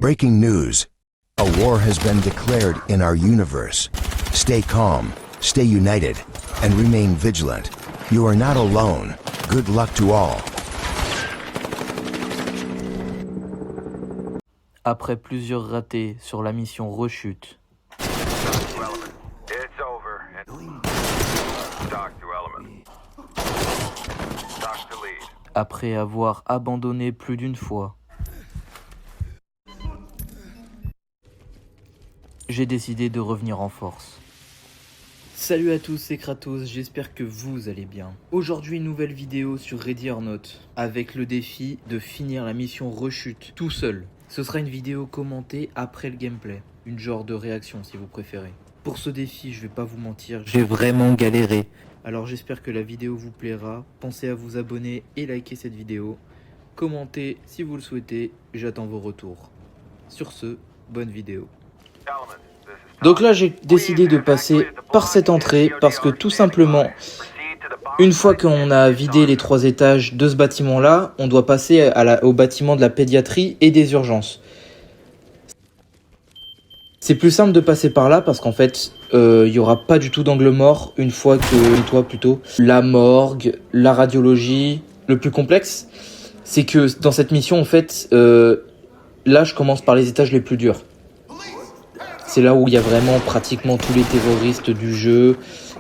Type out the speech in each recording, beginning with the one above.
Breaking news. A war has been declared in our universe. Stay calm, stay united, and remain vigilant. You are not alone. Good luck to all. Après plusieurs ratés sur la mission Rechute, après avoir abandonné plus d'une fois, j'ai décidé de revenir en force. Salut à tous, c'est Kratos, j'espère que vous allez bien. Aujourd'hui, une nouvelle vidéo sur Ready or Not, avec le défi de finir la mission Rechute tout seul. Ce sera une vidéo commentée après le gameplay, une genre de réaction si vous préférez. Pour ce défi, je vais pas vous mentir, j'ai vraiment galéré. Alors j'espère que la vidéo vous plaira, pensez à vous abonner et liker cette vidéo. Commentez si vous le souhaitez, j'attends vos retours. Sur ce, bonne vidéo. Donc là j'ai décidé de passer par cette entrée parce que tout simplement, une fois qu'on a vidé les 3 étages de ce bâtiment là, on doit passer au bâtiment de la pédiatrie et des urgences. C'est plus simple de passer par là parce qu'en fait, il n'y aura pas du tout d'angle mort une fois que la morgue, la radiologie. Le plus complexe, c'est que dans cette mission, en fait, là, je commence par les étages les plus durs. C'est là où il y a vraiment pratiquement tous les terroristes du jeu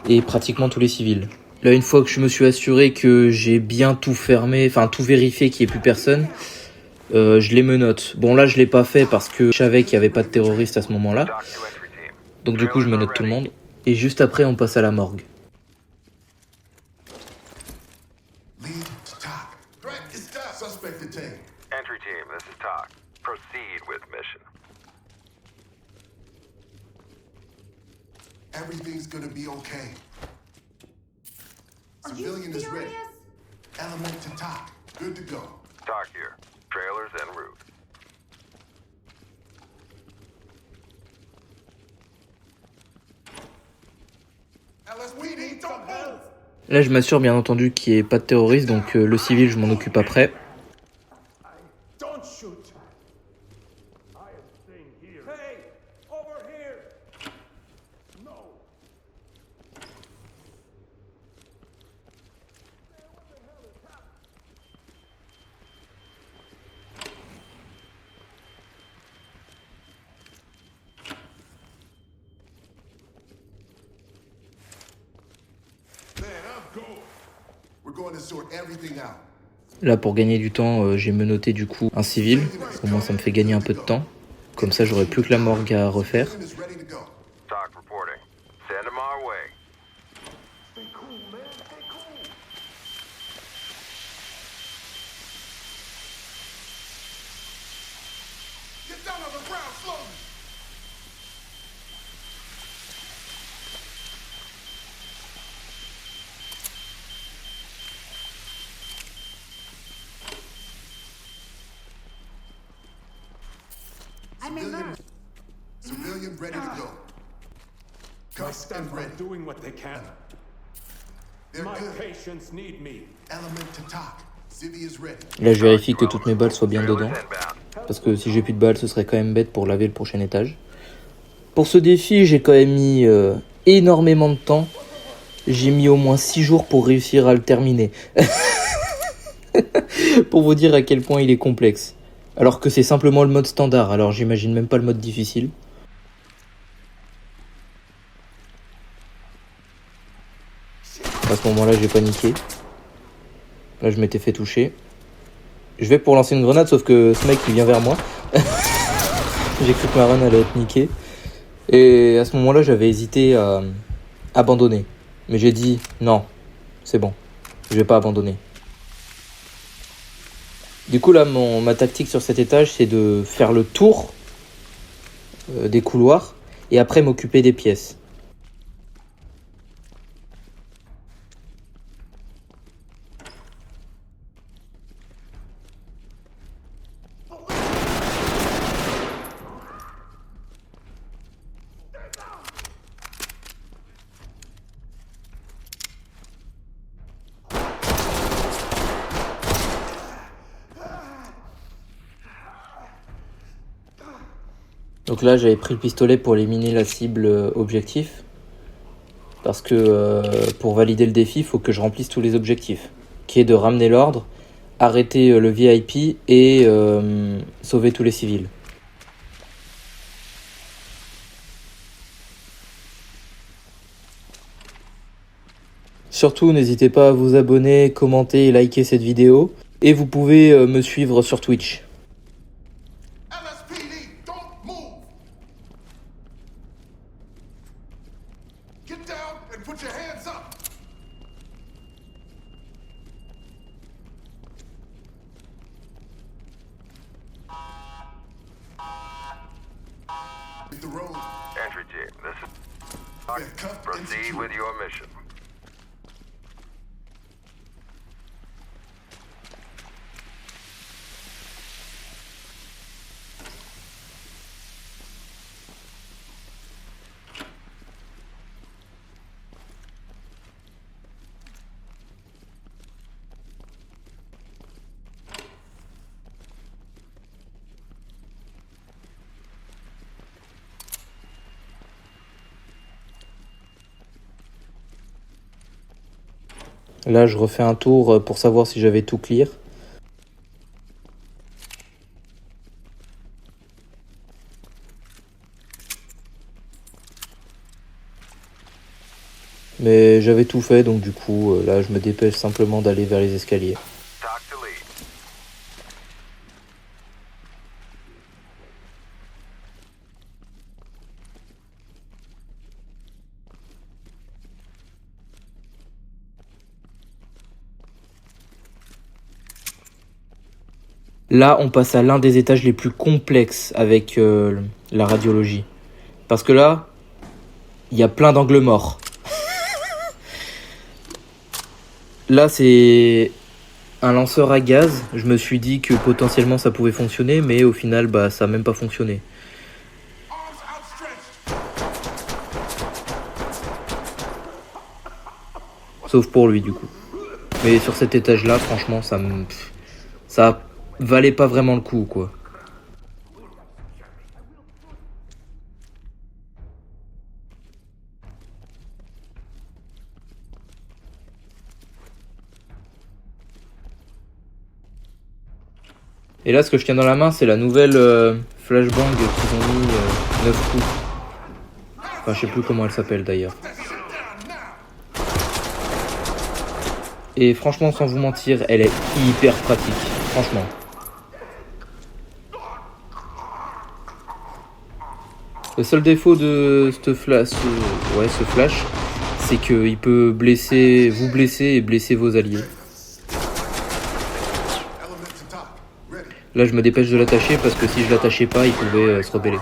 et pratiquement tous les civils. Là, une fois que je me suis assuré que j'ai bien tout fermé, enfin tout vérifié qu'il n'y ait plus personne, je les menote. Bon là je l'ai pas fait parce que je savais qu'il n'y avait pas de terroristes à ce moment-là. Donc du coup je menote tout le monde. Et juste après on passe à la morgue. Everything's gonna be okay. Civilian is ready. Element to TOC. Good to go. TOC here. Trailers en route. Là je m'assure bien entendu qu'il n'y ait pas de terroristes, donc le civil je m'en occupe après. Là pour gagner du temps, j'ai menotté du coup un civil. Au moins ça me fait gagner un peu de temps. Comme ça j'aurai plus que la morgue à refaire. Civilian ready to go. Cuffs and ready. Doing what they can. They're My good. patients need me. Element to TOC. Civvy is ready. Là je vérifie que toutes mes balles soient bien dedans. Parce que si j'ai plus de balles ce serait quand même bête pour laver le prochain étage. Pour ce défi j'ai quand même mis énormément de temps. J'ai mis au moins 6 jours pour réussir à le terminer. Pour vous dire à quel point il est complexe. Alors que c'est simplement le mode standard, alors j'imagine même pas le mode difficile. À ce moment-là, j'ai paniqué. Là, je m'étais fait toucher. Je vais pour lancer une grenade, sauf que ce mec, il vient vers moi. J'ai cru que ma run allait être niquée. Et à ce moment-là, j'avais hésité à abandonner. Mais j'ai dit, non, c'est bon, je vais pas abandonner. Du coup là ma tactique sur cet étage c'est de faire le tour des couloirs et après m'occuper des pièces. Donc là, j'avais pris le pistolet pour éliminer la cible objectif. Parce que pour valider le défi, il faut que je remplisse tous les objectifs. Qui est de ramener l'ordre, arrêter le VIP et sauver tous les civils. Surtout, n'hésitez pas à vous abonner, commenter et liker cette vidéo. Et vous pouvez me suivre sur Twitch. LSPD, don't move. Get down and put your hands up. Hit the road. Entry team, this is Doc. Yeah, cut Proceed into with your mission. Là, je refais un tour pour savoir si j'avais tout clear. Mais j'avais tout fait, donc du coup, là, je me dépêche simplement d'aller vers les escaliers. Talk to lead. Là, on passe à l'un des étages les plus complexes avec la radiologie. Parce que là, il y a plein d'angles morts. Là, c'est un lanceur à gaz. Je me suis dit que potentiellement ça pouvait fonctionner, mais au final, bah, ça n'a même pas fonctionné. Arms outstretched. Sauf pour lui, du coup. Mais sur cet étage-là, franchement, ça valait pas vraiment le coup, quoi. Et là, ce que je tiens dans la main, c'est la nouvelle flashbang qu'ils ont mis 9 coups. Enfin, je sais plus comment elle s'appelle d'ailleurs. That shit down now. Et franchement, sans vous mentir, elle est hyper pratique. Franchement. Le seul défaut de ce flash, c'est qu'il peut vous blesser et blesser vos alliés. Element to top. Ready. Là, je me dépêche de l'attacher parce que si je l'attachais pas, il pouvait se rebeller.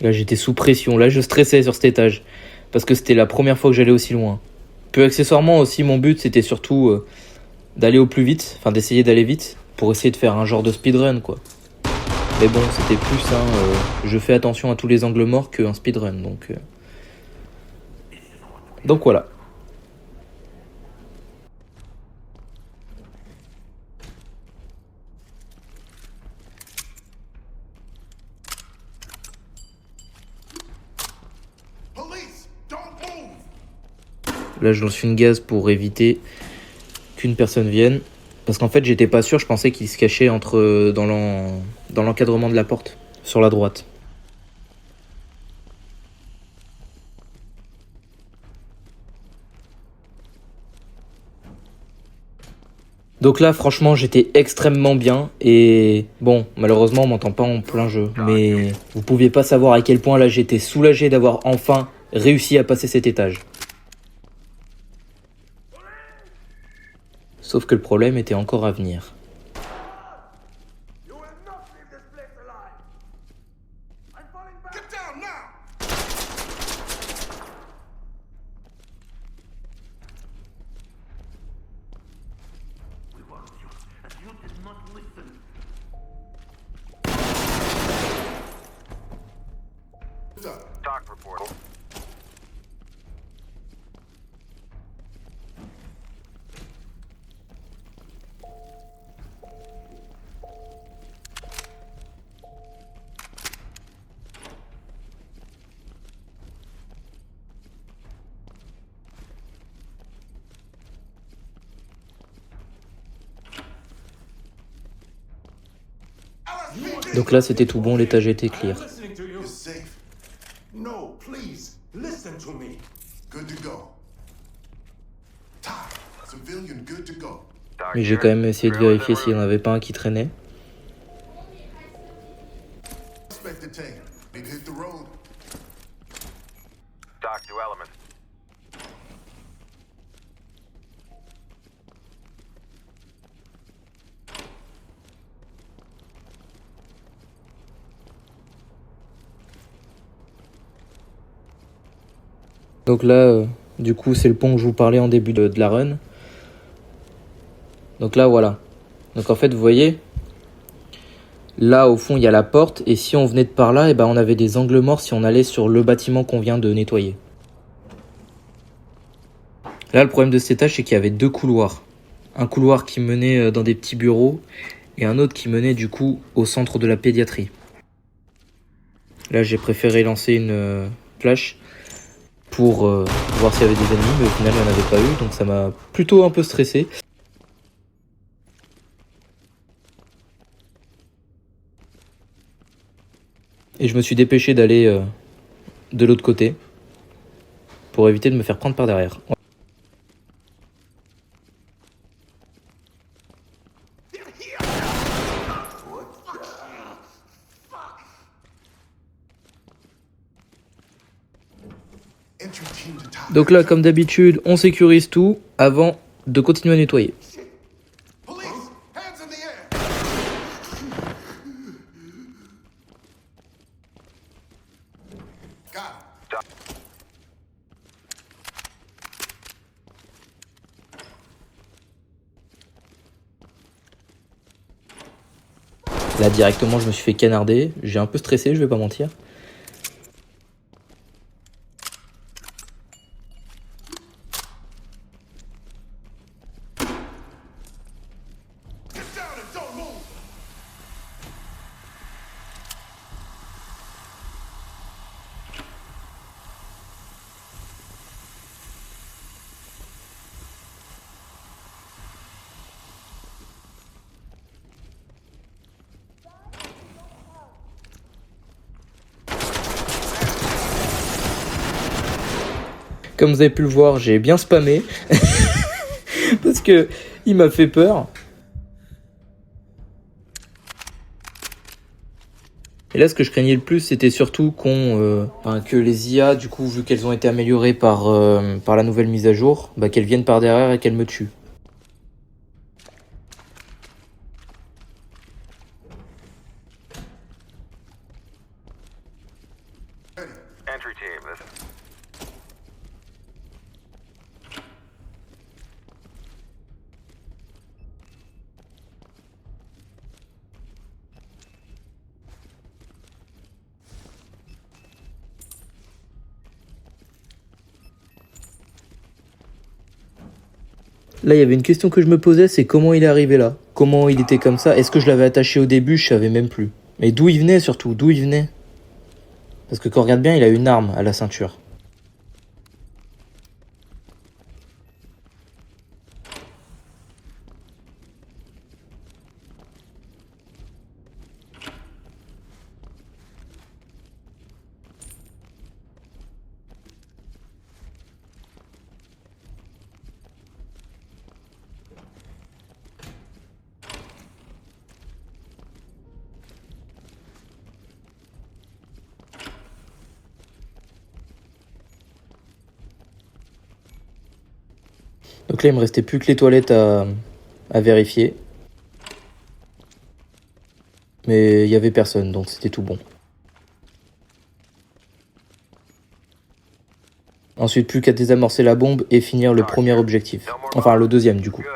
Là, j'étais sous pression. Là, je stressais sur cet étage parce que c'était la première fois que j'allais aussi loin. Puis accessoirement aussi, mon but, c'était surtout d'aller au plus vite, enfin d'essayer d'aller vite pour essayer de faire un genre de speedrun, quoi. Mais bon, c'était plus je fais attention à tous les angles morts qu'un speedrun, donc voilà. Police, don't move. Là, je lance une gaz pour éviter qu'une personne vienne. Parce qu'en fait, j'étais pas sûr, je pensais qu'il se cachait dans l'encadrement de la porte, sur la droite. Donc là, franchement, j'étais extrêmement bien. Et bon, malheureusement, on m'entend pas en plein jeu. Mais vous pouviez pas savoir à quel point là, j'étais soulagé d'avoir enfin réussi à passer cet étage. Sauf que le problème était encore à venir. Get down now. Talk report. Donc là, c'était tout bon, l'étage était clear. Listening to you. You're safe. No, please, listen to me. Good to go. TOC. Civilian good to go. Doc Mais j'ai here. quand même essayé de Trailers en vérifier s'il n'y en route. avait pas un qui traînait. Expect the tank. Need to hit the road. Doc to element. Donc là, du coup, c'est le pont que je vous parlais en début de la run. Donc là, voilà. Donc en fait, vous voyez, là, au fond, il y a la porte. Et si on venait de par là, eh ben, on avait des angles morts si on allait sur le bâtiment qu'on vient de nettoyer. Là, le problème de cet étage, c'est qu'il y avait deux couloirs. Un couloir qui menait dans des petits bureaux et un autre qui menait du coup au centre de la pédiatrie. Là, j'ai préféré lancer une flash pour voir s'il y avait des ennemis, mais au final, il n'y en avait pas eu, donc ça m'a plutôt un peu stressé. Et je me suis dépêché d'aller de l'autre côté pour éviter de me faire prendre par derrière. Entry team to TOC. Donc là, comme d'habitude, on sécurise tout avant de continuer à nettoyer. Police, hands in the air. Got it. Là, directement, je me suis fait canarder. J'ai un peu stressé, je vais pas mentir. Get down and don't move. Comme vous avez pu le voir, j'ai bien spammé. Parce que il m'a fait peur. Et là, ce que je craignais le plus, c'était surtout que les IA, du coup, vu qu'elles ont été améliorées par la nouvelle mise à jour, bah, qu'elles viennent par derrière et qu'elles me tuent. Entry team, this is Là, il y avait une question que je me posais, c'est comment il est arrivé là? Comment il était comme ça? Est-ce que je l'avais attaché au début? Je savais même plus. Mais d'où il venait surtout? D'où il venait? Parce que quand on regarde bien, il a une arme à la ceinture. Donc là, il me restait plus que les toilettes à vérifier. Mais il y avait personne, donc c'était tout bon. Ensuite, plus qu'à désamorcer la bombe et finir le premier objectif. Enfin, le deuxième, du coup. good.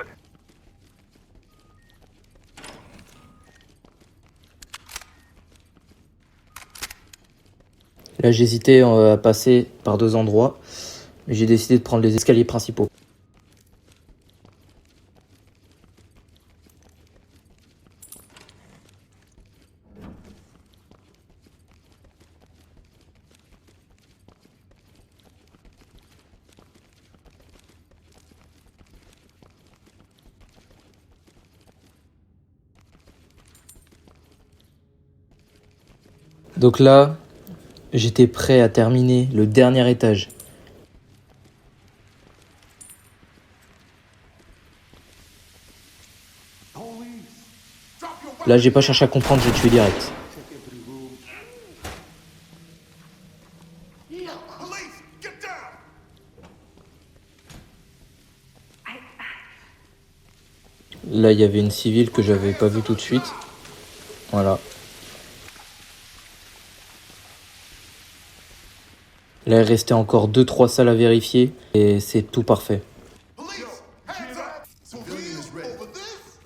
Là, j'hésitais à passer par deux endroits. Mais j'ai décidé de prendre les escaliers principaux. Donc là, j'étais prêt à terminer le dernier étage. Là, j'ai pas cherché à comprendre, j'ai tué direct. Police, get down! Là, il y avait une civile que j'avais pas vue tout de suite. Voilà. Là, il restait encore 2-3 salles à vérifier et c'est tout parfait. Police, hands up! Civilian is ready. Over this?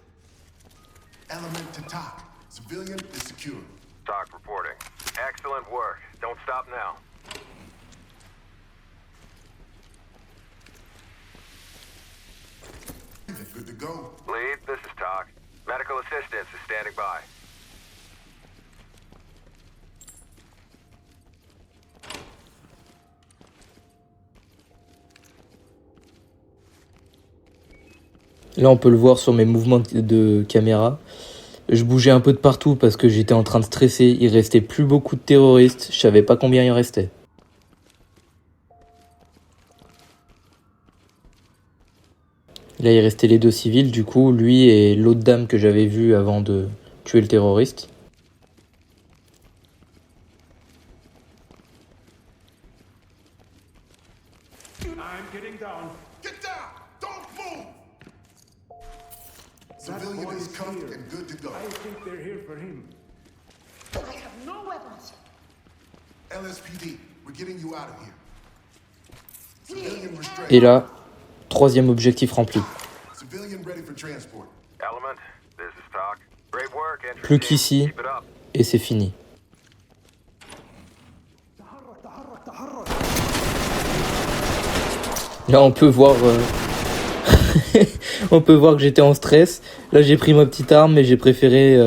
Element to TOC. Civilian is secure. TOC reporting. Excellent work. Don't stop now. Good to go. Lead, this is TOC. Medical assistance is standing by. Là, on peut le voir sur mes mouvements de caméra. Je bougeais un peu de partout parce que j'étais en train de stresser. Il restait plus beaucoup de terroristes. Je savais pas combien il restait. Là, il restait les 2 civils, du coup, lui et l'autre dame que j'avais vue avant de tuer le terroriste. I'm getting down. Get down! Don't move! Civilian boy is is cuffed here. and good to go. I think they're here for him. I have no weapons. LSPD, we're getting you out of here. Civilian restrained. Et là, 3e objectif rempli. Civilian ready for transport. Element, this is TOC. Great work, entry Plus team. qu'ici, Keep it up. et c'est fini. Là, on peut voir, on peut voir que j'étais en stress. Là, j'ai pris ma petite arme, mais j'ai préféré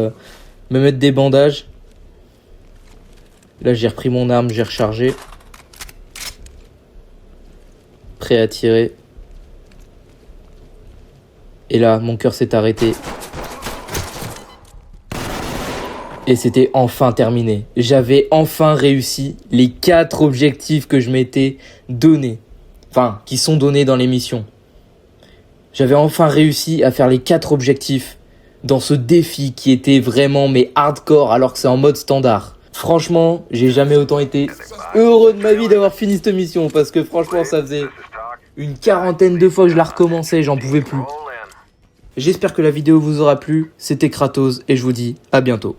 me mettre des bandages. Là, j'ai repris mon arme, j'ai rechargé. Prêt à tirer. Et là, mon cœur s'est arrêté. Et c'était enfin terminé. J'avais enfin réussi les 4 objectifs que je m'étais donnés. Enfin, qui sont donnés dans l'émission. J'avais enfin réussi à faire les 4 objectifs dans ce défi qui était vraiment mais hardcore alors que c'est en mode standard. Franchement, j'ai jamais autant été heureux de ma vie d'avoir fini cette mission parce que franchement, ça faisait This is TOC. une 40aine de fois que je la recommençais, j'en pouvais plus. Roll in. J'espère que la vidéo vous aura plu. C'était Kratos et je vous dis à bientôt.